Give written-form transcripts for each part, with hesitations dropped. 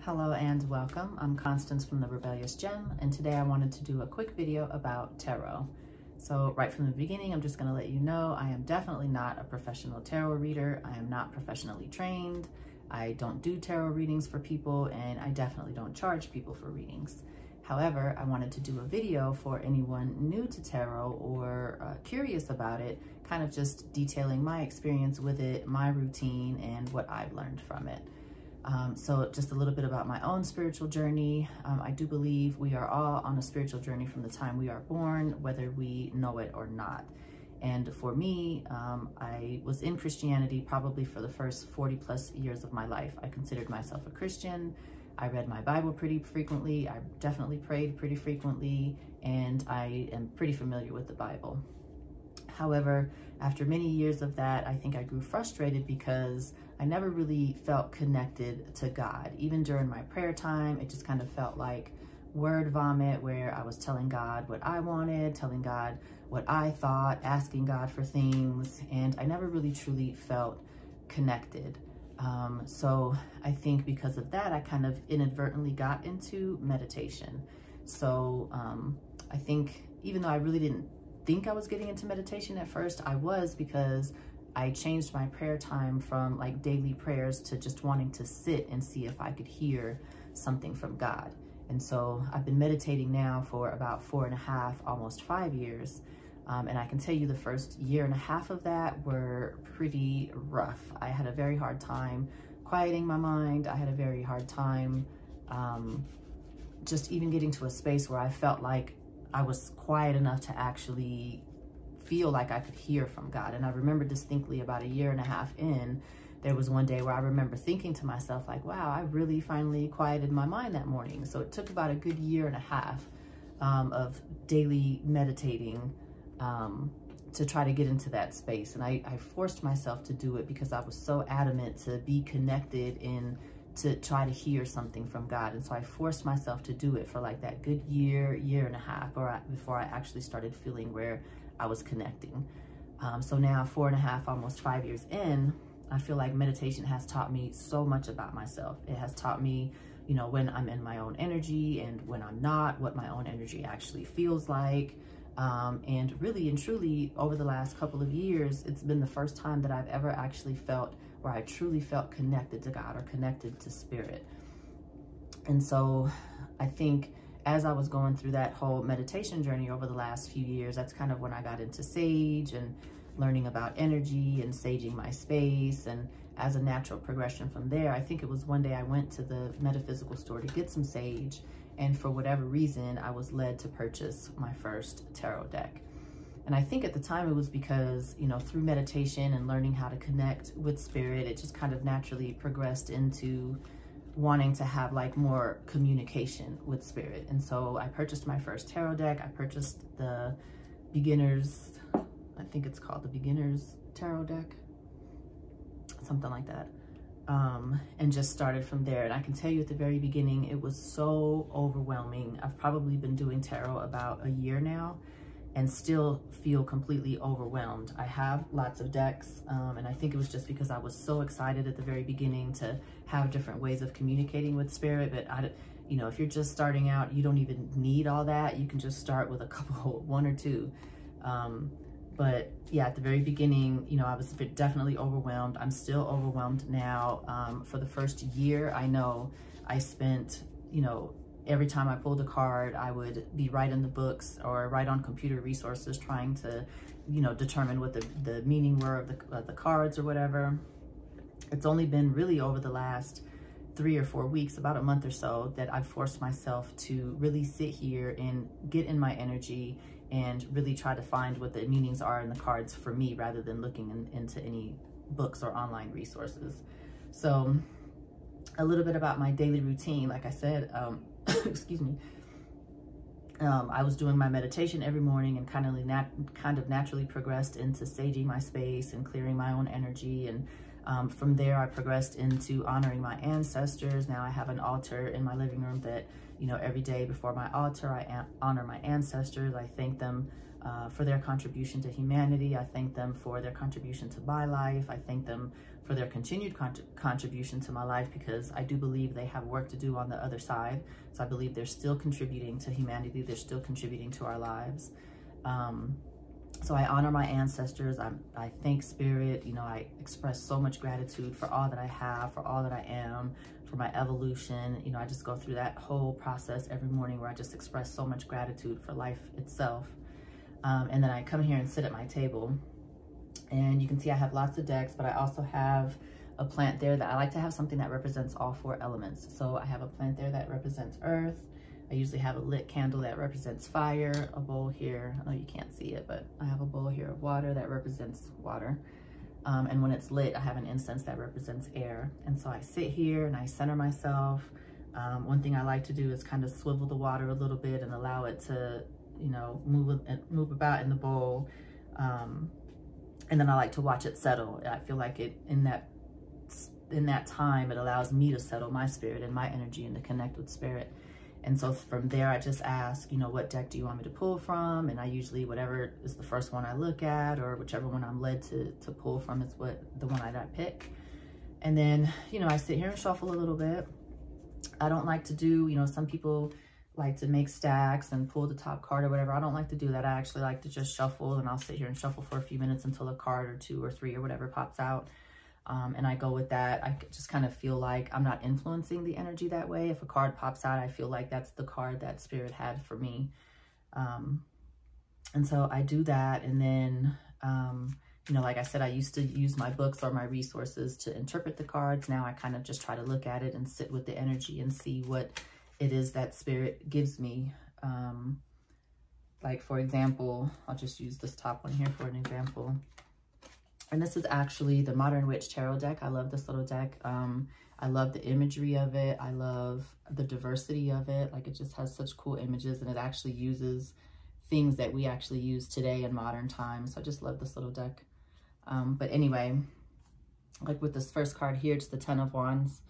Hello and welcome. I'm Constance from The Rebellious Gem, and today I wanted to do a quick video about tarot. So right from the beginning, I'm just going to let you know I am definitely not a professional tarot reader. I am not professionally trained. I don't do tarot readings for people, and I definitely don't charge people for readings. However, I wanted to do a video for anyone new to tarot or curious about it, kind of just detailing my experience with it, my routine, and what I've learned from it. So just a little bit about my own spiritual journey. I do believe we are all on a spiritual journey from the time we are born, whether we know it or not. And for me, I was in Christianity probably for the first 40 plus years of my life. I considered myself a Christian. I read my Bible pretty frequently. I definitely prayed pretty frequently, and I am pretty familiar with the Bible. However, after many years of that, I think I grew frustrated because I never really felt connected to God. Even during my prayer time, it just kind of felt like word vomit, where I was telling God what I wanted, telling God what I thought, asking God for things, and I never really truly felt connected. So I think because of that, I kind of inadvertently got into meditation. So I think even though I really didn't think I was getting into meditation at first, I was, because I changed my prayer time from like daily prayers to just wanting to sit and see if I could hear something from God. And so I've been meditating now for about 4.5, almost 5 years. And I can tell you the first 1.5 years of that were pretty rough. I had a very hard time quieting my mind. I had a very hard time just even getting to a space where I felt like I was quiet enough to actually feel like I could hear from God. And I remember distinctly about 1.5 years in, there was one day where I remember thinking to myself like, wow, I really finally quieted my mind that morning. So it took about a good 1.5 years of daily meditating to try to get into that space. And I forced myself to do it because I was so adamant to be connected and to try to hear something from God. And so I forced myself to do it for like that good 1.5 years, before I actually started feeling where I was connecting. So now 4.5, almost 5 years in, I feel like meditation has taught me so much about myself. It has taught me, you know, when I'm in my own energy and when I'm not, what my own energy actually feels like. And really and truly, over the last couple of years, it's been the first time that I've ever actually felt where I truly felt connected to God or connected to spirit. And so I think as I was going through that whole meditation journey over the last few years, that's kind of when I got into sage and learning about energy and saging my space. And as a natural progression from there, I think it was one day I went to the metaphysical store to get some sage. And for whatever reason, I was led to purchase my first tarot deck. And I think at the time it was because, you know, through meditation and learning how to connect with spirit, it just kind of naturally progressed into wanting to have like more communication with spirit. And so I purchased my first tarot deck. I purchased the beginners, I think it's called the beginners tarot deck, something like that. And just started from there. And I can tell you at the very beginning, it was so overwhelming. I've probably been doing tarot about 1 year now and still feel completely overwhelmed. I have lots of decks, and I think it was just because I was so excited at the very beginning to have different ways of communicating with spirit. But you know, if you're just starting out, you don't even need all that. You can just start with a couple, 1 or 2. But yeah, at the very beginning, you know, I was definitely overwhelmed. I'm still overwhelmed now. For the first year, I know I spent, you know, every time I pulled a card, I would be right in the books or right on computer resources trying to, you know, determine what the meaning were of the cards or whatever. It's only been really over the last 3 or 4 weeks, about a month or so, that I've forced myself to really sit here and get in my energy and really try to find what the meanings are in the cards for me, rather than looking into any books or online resources. So a little bit about my daily routine. Like I said, excuse me, I was doing my meditation every morning and kind of naturally progressed into saging my space and clearing my own energy and From there, I progressed into honoring my ancestors. Now I have an altar in my living room that, you know, every day before my altar, I honor my ancestors. I thank them for their contribution to humanity. I thank them for their contribution to my life. I thank them for their continued contribution to my life, because I do believe they have work to do on the other side. So I believe they're still contributing to humanity. They're still contributing to our lives. So I honor my ancestors. I thank Spirit. You know, I express so much gratitude for all that I have, for all that I am, for my evolution. You know, I just go through that whole process every morning where I just express so much gratitude for life itself. And then I come here and sit at my table, and you can see I have lots of decks, but I also have a plant there that I like to have something that represents all 4 elements. So I have a plant there that represents earth. I usually have a lit candle that represents fire, a bowl here. I know you can't see it, but I have a bowl here of water that represents water. And when it's lit, I have an incense that represents air. And so I sit here and I center myself. One thing I like to do is kind of swivel the water a little bit and allow it to, you know, move about in the bowl. And then I like to watch it settle. I feel like in that time, it allows me to settle my spirit and my energy and to connect with Spirit. And so from there, I just ask, you know, what deck do you want me to pull from? And I usually, whatever is the first one I look at, or whichever one I'm led to pull from, is the one I pick. And then, you know, I sit here and shuffle a little bit. I don't like to do, you know, some people like to make stacks and pull the top card or whatever. I don't like to do that. I actually like to just shuffle, and I'll sit here and shuffle for a few minutes until a card or 2 or 3 or whatever pops out. And I go with that. I just kind of feel like I'm not influencing the energy that way. If a card pops out, I feel like that's the card that Spirit had for me. And so I do that. And then, you know, like I said, I used to use my books or my resources to interpret the cards. Now I kind of just try to look at it and sit with the energy and see what it is that Spirit gives me. Like, for example, I'll just use this top one here for an example. And this is actually the Modern Witch Tarot deck. I love this little deck. I love the imagery of it. I love the diversity of it. Like, it just has such cool images, and it actually uses things that we actually use today in modern times. So I just love this little deck. But anyway, like with this first card here, it's the 10 of Wands.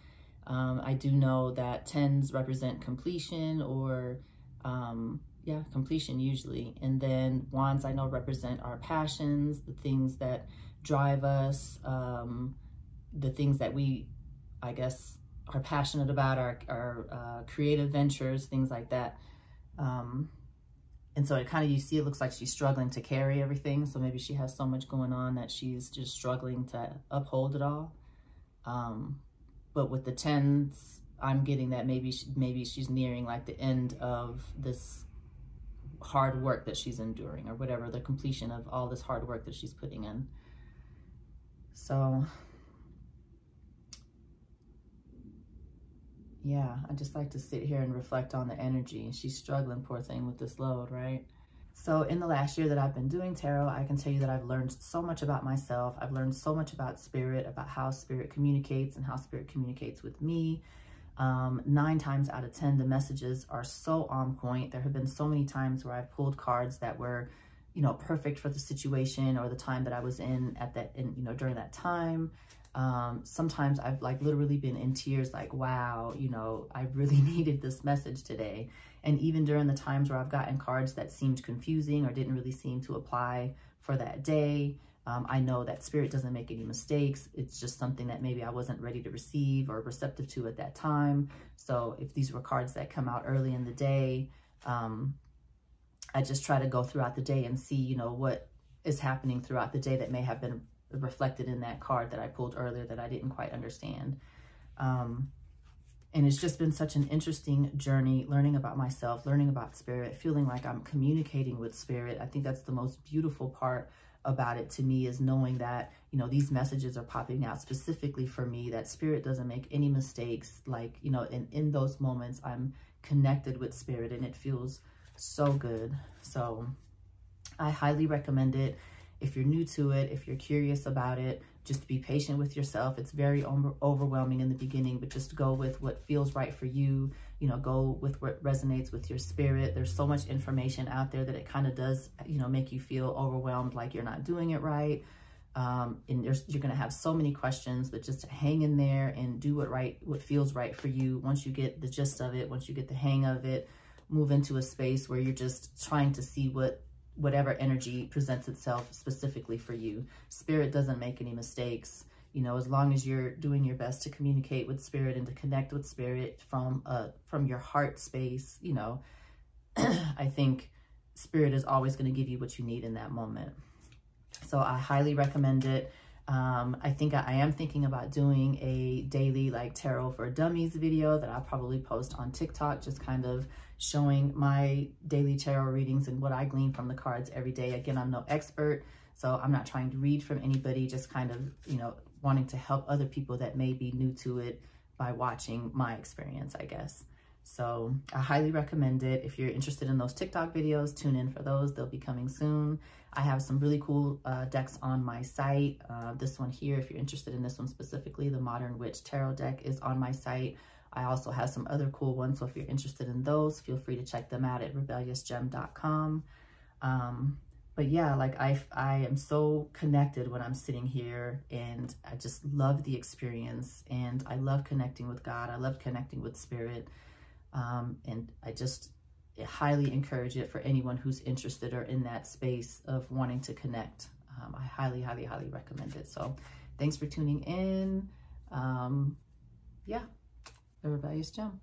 I do know that 10s represent completion, or yeah, completion usually. And then wands I know represent our passions, the things that drive us, the things that we, I guess, are passionate about, our creative ventures, things like that. And so it kind of, you see, it looks like she's struggling to carry everything. So maybe she has so much going on that she's just struggling to uphold it all. But with the 10s, I'm getting that maybe she's nearing like the end of this hard work that she's enduring, or whatever, the completion of all this hard work that she's putting in. So yeah, I just like to sit here and reflect on the energy. She's struggling, poor thing, with this load, right? So in the last year that I've been doing tarot, I can tell you that I've learned so much about myself. I've learned so much about Spirit, about how Spirit communicates and how Spirit communicates with me. 9 times out of 10, the messages are so on point. There have been so many times where I've pulled cards that were, you know, perfect for the situation or the time that I was in at that, you know, during that time. Sometimes I've like literally been in tears, like, wow, you know, I really needed this message today. And even during the times where I've gotten cards that seemed confusing or didn't really seem to apply for that day, I know that Spirit doesn't make any mistakes. It's just something that maybe I wasn't ready to receive or receptive to at that time. So if these were cards that come out early in the day, I just try to go throughout the day and see, you know, what is happening throughout the day that may have been reflected in that card that I pulled earlier that I didn't quite understand. And it's just been such an interesting journey, learning about myself, learning about Spirit, feeling like I'm communicating with Spirit. I think that's the most beautiful part about it to me, is knowing that, you know, these messages are popping out specifically for me, that Spirit doesn't make any mistakes. Like, you know, in those moments, I'm connected with Spirit, and it feels so good. So I highly recommend it. If you're new to it, if you're curious about it, just be patient with yourself. It's very overwhelming in the beginning, but just go with what feels right for you. You know, go with what resonates with your spirit. There's so much information out there that it kind of does, you know, make you feel overwhelmed, like you're not doing it right. And you're going to have so many questions, but just hang in there and do what feels right for you. Once you get the gist of it, once you get the hang of it, move into a space where you're just trying to see whatever energy presents itself specifically for you. Spirit doesn't make any mistakes. You know, as long as you're doing your best to communicate with spirit and to connect with spirit from your heart space, you know, I think spirit is always going to give you what you need in that moment. So I highly recommend it. I think I am thinking about doing a daily like tarot for dummies video that I'll probably post on TikTok, just kind of showing my daily tarot readings and what I glean from the cards every day. Again, I'm no expert, so I'm not trying to read from anybody, just kind of, you know, wanting to help other people that may be new to it by watching my experience, I guess. So I highly recommend it. If you're interested in those TikTok videos, tune in for those. They'll be coming soon. I have some really cool decks on my site. This one here, if you're interested in this one specifically, the Modern Witch Tarot deck is on my site. I also have some other cool ones, so if you're interested in those, feel free to check them out at rebelliousgem.com. But yeah, like I am so connected when I'm sitting here, and I just love the experience, and I love connecting with God. I love connecting with spirit. And I just highly encourage it for anyone who's interested or in that space of wanting to connect. I highly, highly, highly recommend it. So thanks for tuning in. Yeah, The Rebellious Gem.